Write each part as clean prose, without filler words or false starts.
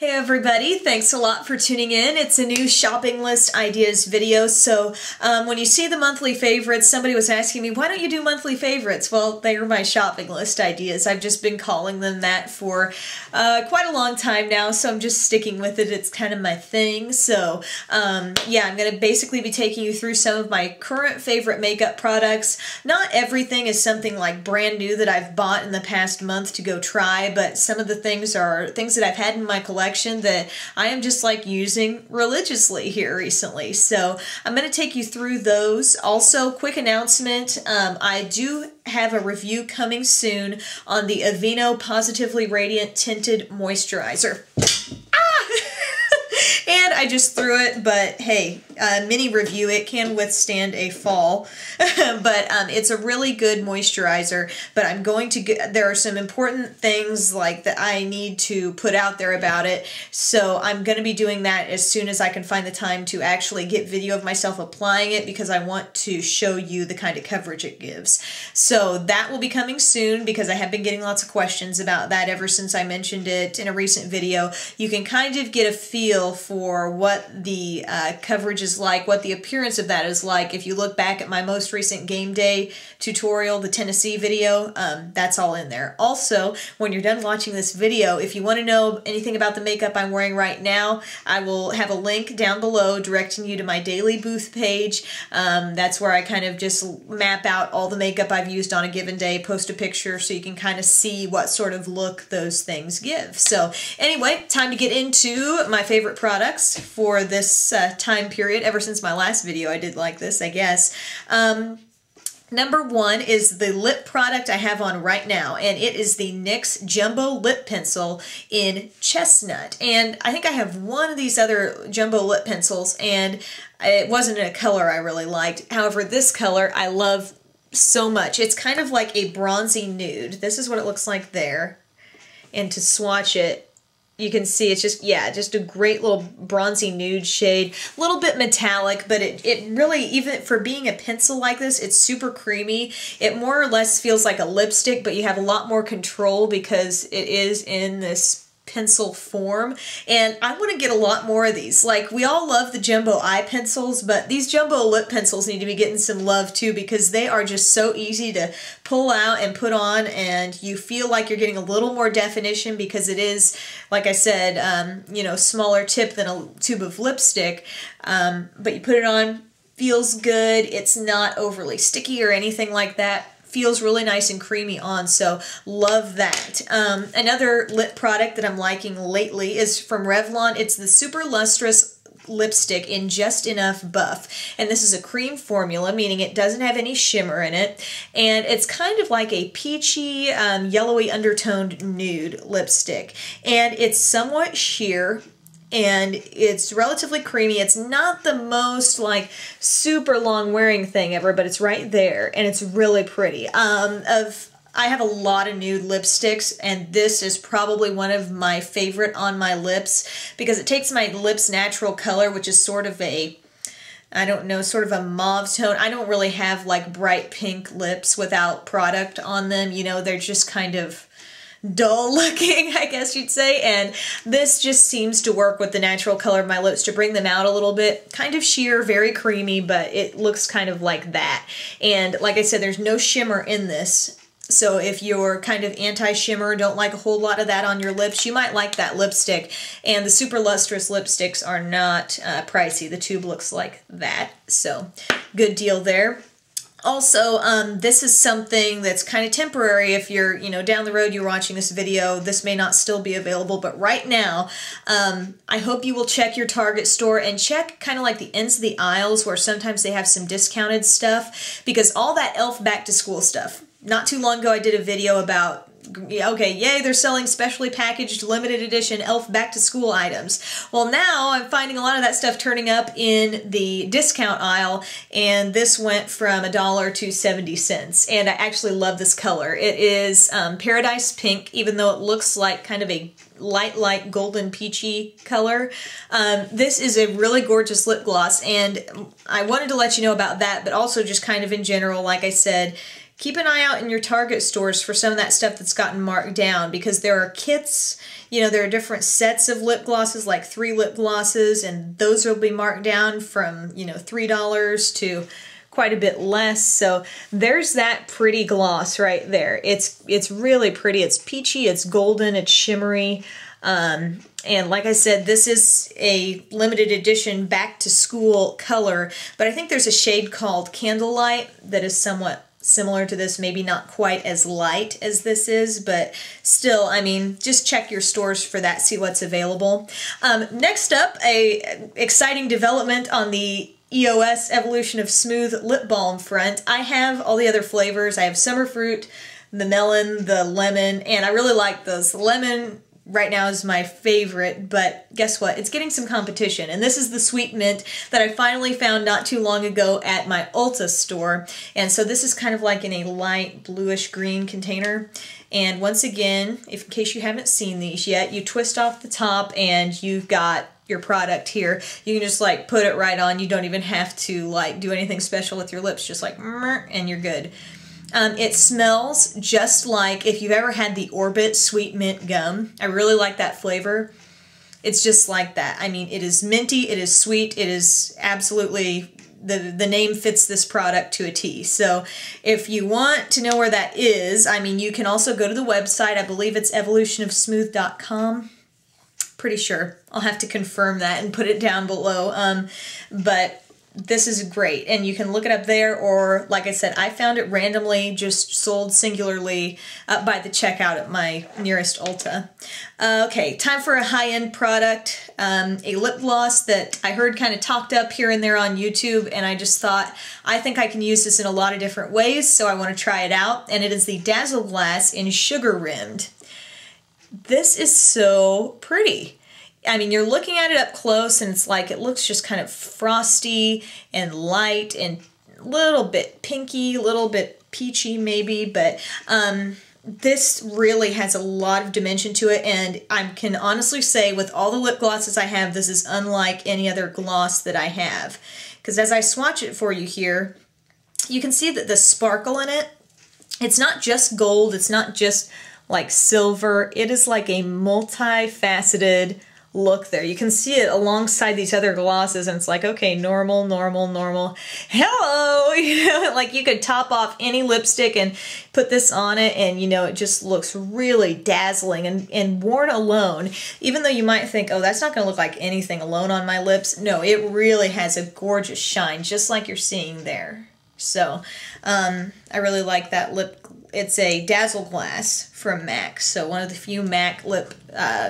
Hey everybody, thanks a lot for tuning in. It's a new shopping list ideas video. So when you see the monthly favorites, somebody was asking me, why don't you do monthly favorites? Well, they are my shopping list ideas. I've just been calling them that for quite a long time now, so I'm just sticking with it. It's kind of my thing. So yeah, I'm going to basically be taking you through some of my current favorite makeup products. Not everything is something like brand new that I've bought in the past month to go try, but some of the things are things that I've had in my collection that I am just like using religiously here recently. So I'm going to take you through those. Also, quick announcement, I do have a review coming soon on the Aveeno Positively Radiant Tinted Moisturizer. And I just threw it, but hey, mini review, it can withstand a fall. But it's a really good moisturizer, but I'm going to get, there are some important things like that I need to put out there about it. So I'm going to be doing that as soon as I can find the time to actually get video of myself applying it, because I want to show you the kind of coverage it gives. So that will be coming soon, because I have been getting lots of questions about that ever since I mentioned it in a recent video. You can kind of get a feel for what the coverage is like, what the appearance of that is like. If you look back at my most recent game day tutorial, the Tennessee video, that's all in there. Also, when you're done watching this video, if you want to know anything about the makeup I'm wearing right now, I will have a link down below directing you to my daily booth page. That's where I kind of just map out all the makeup I've used on a given day, post a picture so you can kind of see what sort of look those things give. So anyway, time to get into my favorite products for this time period. Ever since my last video I did like this, I guess. Number one is the lip product I have on right now, and it is the NYX Jumbo Lip Pencil in Chestnut. And I think I have one of these other jumbo lip pencils, and it wasn't a color I really liked. However, this color I love so much. It's kind of like a bronzy nude. This is what it looks like there. And to swatch it, you can see it's just, yeah, just a great little bronzy nude shade. A little bit metallic, but it really, even for being a pencil like this, it's super creamy. It more or less feels like a lipstick, but you have a lot more control because it is in this pencil form, and I want to get a lot more of these. Like, we all love the jumbo eye pencils, but these jumbo lip pencils need to be getting some love too, because they are just so easy to pull out and put on, and you feel like you're getting a little more definition because it is, like I said, you know, smaller tip than a tube of lipstick, but you put it on, feels good, it's not overly sticky or anything like that. Feels really nice and creamy on, so love that. Another lip product that I'm liking lately is from Revlon. It's the Super Lustrous lipstick in Just Enough Buff, and this is a cream formula, meaning it doesn't have any shimmer in it, and it's kind of like a peachy, yellowy undertoned nude lipstick, and it's somewhat sheer, and it's relatively creamy. It's not the most like super long wearing thing ever, but it's right there, and it's really pretty. I have a lot of nude lipsticks, and this is probably one of my favorite on my lips, because it takes my lips' natural color, which is sort of a, I don't know, sort of a mauve tone. I don't really have like bright pink lips without product on them, you know, they're just kind of dull looking, I guess you'd say, and this just seems to work with the natural color of my lips to bring them out a little bit. Kind of sheer, very creamy, but it looks kind of like that. And like I said, there's no shimmer in this, so if you're kind of anti-shimmer, don't like a whole lot of that on your lips, you might like that lipstick. And the Super Lustrous lipsticks are not pricey. The tube looks like that, so good deal there. Also, this is something that's kind of temporary. If you're, you know, down the road you're watching this video, this may not still be available, but right now, I hope you will check your Target store and check kind of like the ends of the aisles where sometimes they have some discounted stuff, because all that E.L.F. back to school stuff. Not too long ago I did a video about, okay, yay, they're selling specially packaged limited edition E.L.F. back to school items. Well, now I'm finding a lot of that stuff turning up in the discount aisle, and this went from $1 to 70 cents. And I actually love this color. It is Paradise Pink, even though it looks like kind of a light golden peachy color. This is a really gorgeous lip gloss, and I wanted to let you know about that, but also just kind of in general, like I said, keep an eye out in your Target stores for some of that stuff that's gotten marked down, because there are kits, you know, there are different sets of lip glosses, like 3 lip glosses, and those will be marked down from, you know, $3 to quite a bit less. So there's that pretty gloss right there. It's really pretty. It's peachy, it's golden, it's shimmery. And like I said, this is a limited edition back to school color, but I think there's a shade called Candlelight that is somewhat similar to this, maybe not quite as light as this is, but still, I mean, just check your stores for that, see what's available. Next up, a exciting development on the EOS Evolution of Smooth Lip Balm front. I have all the other flavors. I have Summer Fruit, the Melon, the Lemon, and I really like those. The Lemon right now is my favorite, but guess what? It's getting some competition, and this is the Sweet Mint that I finally found not too long ago at my Ulta store. And so this is kind of like in a light bluish green container. And once again, in case you haven't seen these yet, you twist off the top and you've got your product here. You can just like put it right on. You don't even have to like do anything special with your lips, just like and you're good. It smells just like if you've ever had the Orbit Sweet Mint gum. I really like that flavor. It's just like that. I mean, it is minty, it is sweet, it is absolutely, the name fits this product to a T. So if you want to know where that is, I mean, you can also go to the website. I believe it's evolutionofsmooth.com. Pretty sure. I'll have to confirm that and put it down below. But this is great, and you can look it up there, or like I said, I found it randomly, just sold singularly by the checkout at my nearest Ulta. Okay, time for a high-end product, a lip gloss that I heard kind of talked up here and there on YouTube, and I just thought, I think I can use this in a lot of different ways, so I want to try it out, and it is the Dazzle Glass in Sugar Rimmed. This is so pretty. I mean, you're looking at it up close and it's like, it looks just kind of frosty and light and a little bit pinky, a little bit peachy maybe, but this really has a lot of dimension to it, and I can honestly say with all the lip glosses I have, this is unlike any other gloss that I have. Because as I swatch it for you here, you can see that the sparkle in it, it's not just gold, it's not just like silver, it is like a multifaceted look there. You can see it alongside these other glosses, and it's like, okay, normal, normal, normal. Hello! You know, like you could top off any lipstick and put this on it, and you know, it just looks really dazzling, and worn alone, even though you might think, oh, that's not going to look like anything alone on my lips. No, it really has a gorgeous shine, just like you're seeing there. So, I really like that lip. It's a Dazzle Glass from MAC, so one of the few MAC lip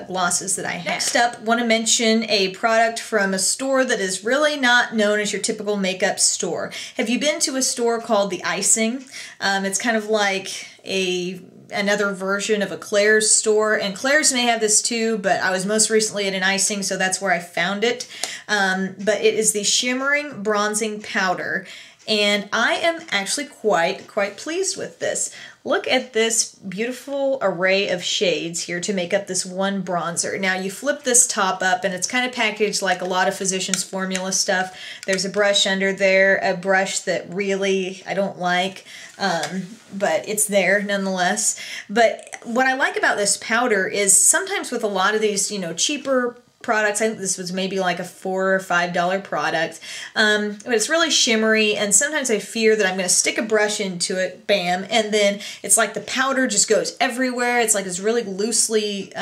glosses that I have. Next up, want to mention a product from a store that is really not known as your typical makeup store. Have you been to a store called the Icing? It's kind of like another version of a Claire's store, and Claire's may have this too, but I was most recently at an Icing, so that's where I found it. But it is the Shimmering Bronzing Powder, and I am actually quite pleased with this. Look at this beautiful array of shades here to make up this one bronzer. Now you flip this top up and it's kind of packaged like a lot of Physicians Formula stuff. There's a brush under there, a brush that really I don't like, but it's there nonetheless. But what I like about this powder is sometimes with a lot of these, you know, cheaper products, I think this was maybe like a $4 or $5 product, but it's really shimmery, and sometimes I fear that I'm going to stick a brush into it, bam, and then it's like the powder just goes everywhere. It's like it's really loosely,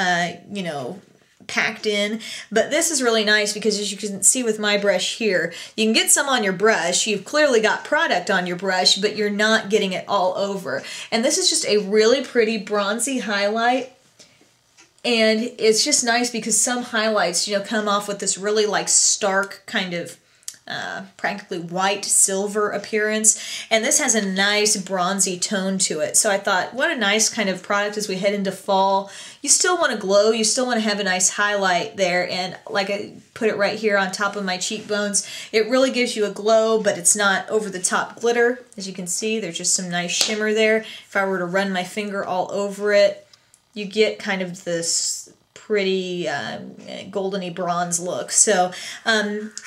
you know, packed in. But this is really nice because, as you can see with my brush here, you can get some on your brush. You've clearly got product on your brush, but you're not getting it all over. And this is just a really pretty bronzy highlight. And it's just nice because some highlights, you know, come off with this really like stark kind of practically white silver appearance. And this has a nice bronzy tone to it. So I thought, what a nice kind of product as we head into fall. You still want to glow, you still want to have a nice highlight there. And like I put it right here on top of my cheekbones, it really gives you a glow, but it's not over the top glitter. As you can see, there's just some nice shimmer there. If I were to run my finger all over it, you get kind of this pretty goldeny bronze look. So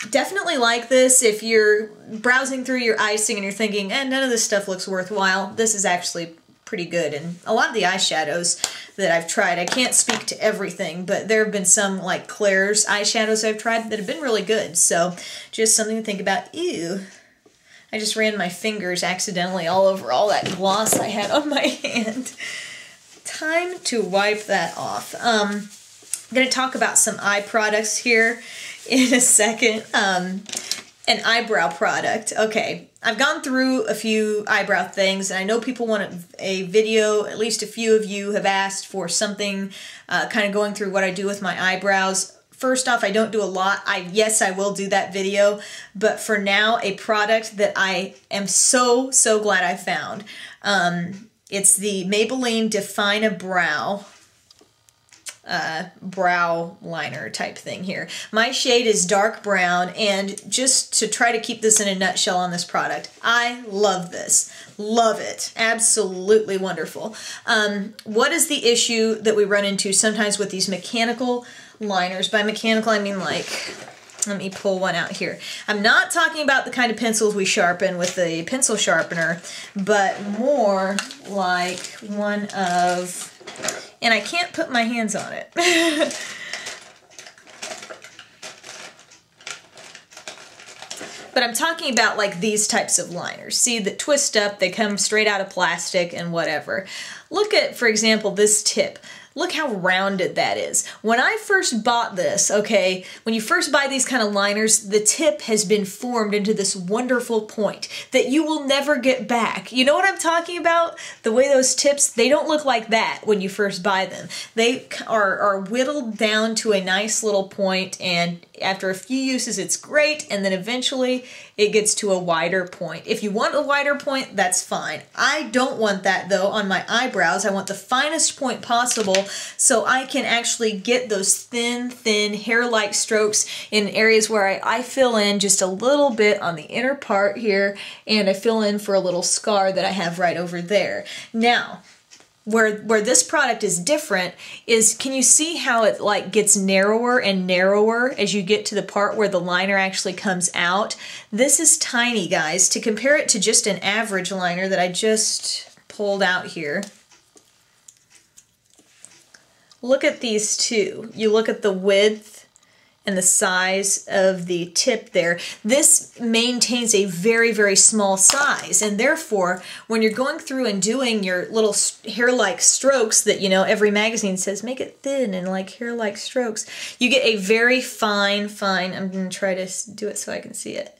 definitely like this. If you're browsing through your Icing and you're thinking, none of this stuff looks worthwhile, this is actually pretty good. And a lot of the eyeshadows that I've tried, I can't speak to everything, but there have been some, like Claire's eyeshadows I've tried that have been really good. So just something to think about. Ew. I just ran my fingers accidentally all over all that gloss I had on my hand. Time to wipe that off. I'm going to talk about some eye products here in a second. An eyebrow product. Okay, I've gone through a few eyebrow things, and I know people want a video. At least a few of you have asked for something kind of going through what I do with my eyebrows. First off, I don't do a lot. Yes, I will do that video, but for now, a product that I am so glad I found. It's the Maybelline Define a Brow brow liner type thing here. My shade is dark brown, and just to try to keep this in a nutshell on this product, I love this. Love it. Absolutely wonderful. What is the issue that we run into sometimes with these mechanical liners? By mechanical, I mean like, let me pull one out here. I'm not talking about the kind of pencils we sharpen with the pencil sharpener, but more like one of, and I can't put my hands on it. But I'm talking about like these types of liners. See, that twist up, they come straight out of plastic and whatever. Look at, for example, this tip. Look how rounded that is. When I first bought this, okay, when you first buy these kind of liners, the tip has been formed into this wonderful point that you will never get back. You know what I'm talking about? The way those tips, they don't look like that when you first buy them. They are whittled down to a nice little point, and after a few uses it's great, and then eventually it gets to a wider point. If you want a wider point, that's fine. I don't want that though on my eyebrows. I want the finest point possible so I can actually get those thin hair-like strokes in areas where I fill in just a little bit on the inner part here, and I fill in for a little scar that I have right over there. Now, where this product is different is, can you see how it like gets narrower and narrower as you get to the part where the liner actually comes out? This is tiny, guys. To compare it to just an average liner that I just pulled out here, look at these two. You look at the width and the size of the tip there. This maintains a very small size, and therefore when you're going through and doing your little hair-like strokes that, you know, every magazine says make it thin and like hair-like strokes, you get a very fine, I'm going to try to do it so I can see it.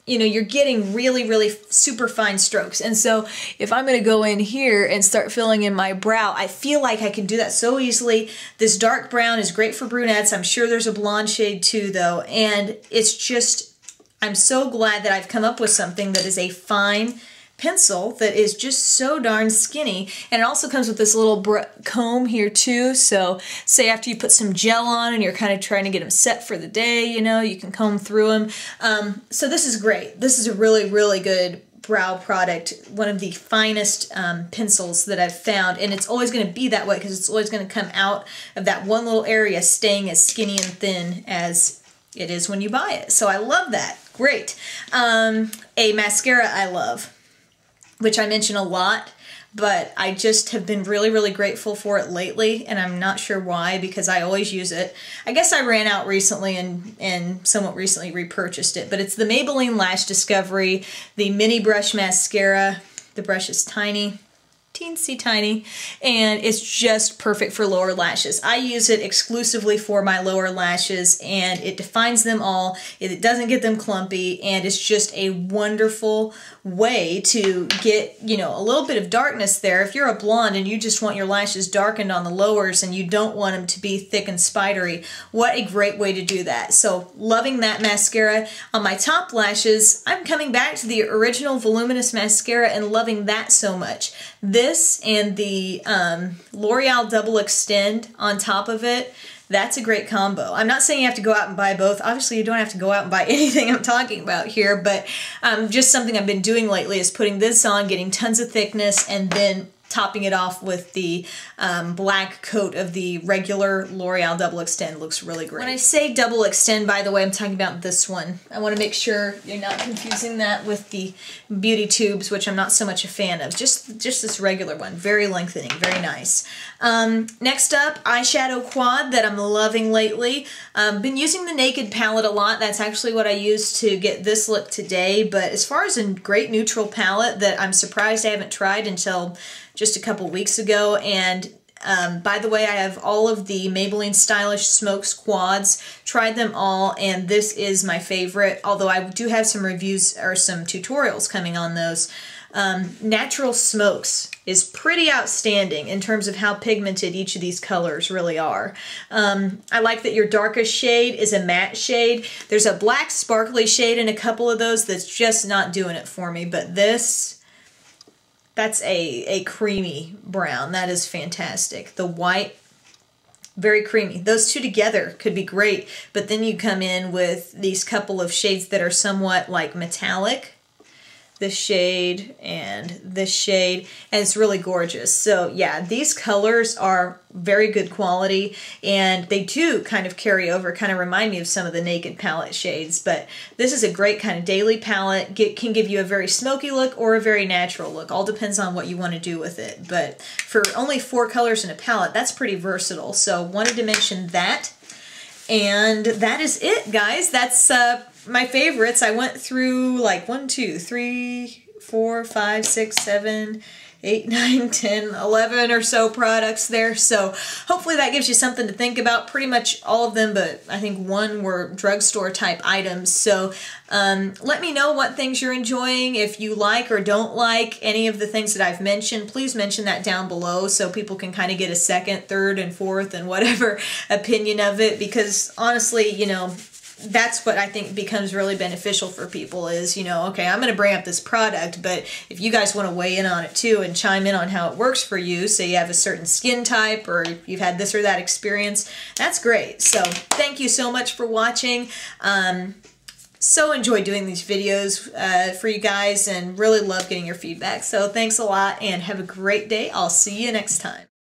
You know, you're getting really super fine strokes. And so if I'm going to go in here and start filling in my brow, I feel like I can do that so easily. This dark brown is great for brunettes. I'm sure there's a blonde shade too though. And it's just, I'm so glad that I've come up with something that is a fine pencil that is just so darn skinny. And it also comes with this little comb here too, so say after you put some gel on and you're kind of trying to get them set for the day, you know, you can comb through them. So this is great. This is a really good brow product, one of the finest pencils that I've found, and it's always going to be that way because it's always going to come out of that one little area staying as skinny and thin as it is when you buy it. So I love that. Great. A mascara I love, which I mention a lot, but I just have been really grateful for it lately, and I'm not sure why, because I always use it. I guess I ran out recently and somewhat recently repurchased it, but it's the Maybelline Lash Discovery, the mini brush mascara. The brush is tiny, teensy tiny, and it's just perfect for lower lashes. I use it exclusively for my lower lashes, and it defines them all. It doesn't get them clumpy, and it's just a wonderful way to get, you know, a little bit of darkness there. If you're a blonde and you just want your lashes darkened on the lowers and you don't want them to be thick and spidery, what a great way to do that. So loving that mascara. On my top lashes, I'm coming back to the original voluminous mascara and loving that so much. This and the L'Oreal Double Extend on top of it, that's a great combo. I'm not saying you have to go out and buy both. Obviously, you don't have to go out and buy anything I'm talking about here, but just something I've been doing lately is putting this on, getting tons of thickness, and then topping it off with the black coat of the regular L'Oreal Double Extend. Looks really great. When I say Double Extend, by the way, I'm talking about this one. I want to make sure you're not confusing that with the Beauty Tubes, which I'm not so much a fan of. Just this regular one. Very lengthening, very nice. Next up, eyeshadow quad that I'm loving lately. Been using the Naked palette a lot. That's actually what I used to get this look today, but as far as a great neutral palette that I'm surprised I haven't tried until just a couple weeks ago. And by the way, I have all of the Maybelline Stylish Smokes quads, tried them all, and this is my favorite, although I do have some reviews or some tutorials coming on those. Natural Smokes is pretty outstanding in terms of how pigmented each of these colors really are. I like that your darkest shade is a matte shade. There's a black sparkly shade in a couple of those that's just not doing it for me, but this, that's a creamy brown. That is fantastic. The white, very creamy. Those two together could be great, but then you come in with these couple of shades that are somewhat like metallic. This shade and this shade, and it's really gorgeous. So yeah, these colors are very good quality, and they do kind of carry over, kind of remind me of some of the Naked palette shades, but this is a great kind of daily palette. Can give you a very smoky look or a very natural look. All depends on what you want to do with it, but for only 4 colors in a palette, that's pretty versatile. So wanted to mention that. And that is it, guys. That's my favorites. I went through like 1, 2, 3, 4, 5, 6, 7, 8, 9, 10, 11 or so products there. So hopefully that gives you something to think about. Pretty much all of them, but I think 1 were drugstore type items. So let me know what things you're enjoying. If you like or don't like any of the things that I've mentioned, please mention that down below so people can kind of get a second, third, and fourth and whatever opinion of it. Because honestly, you know, that's what I think becomes really beneficial for people is, you know, okay, I'm going to bring up this product, but if you guys want to weigh in on it too and chime in on how it works for you, say you have a certain skin type or you've had this or that experience, that's great. So thank you so much for watching. So enjoy doing these videos for you guys and really love getting your feedback. So thanks a lot and have a great day. I'll see you next time.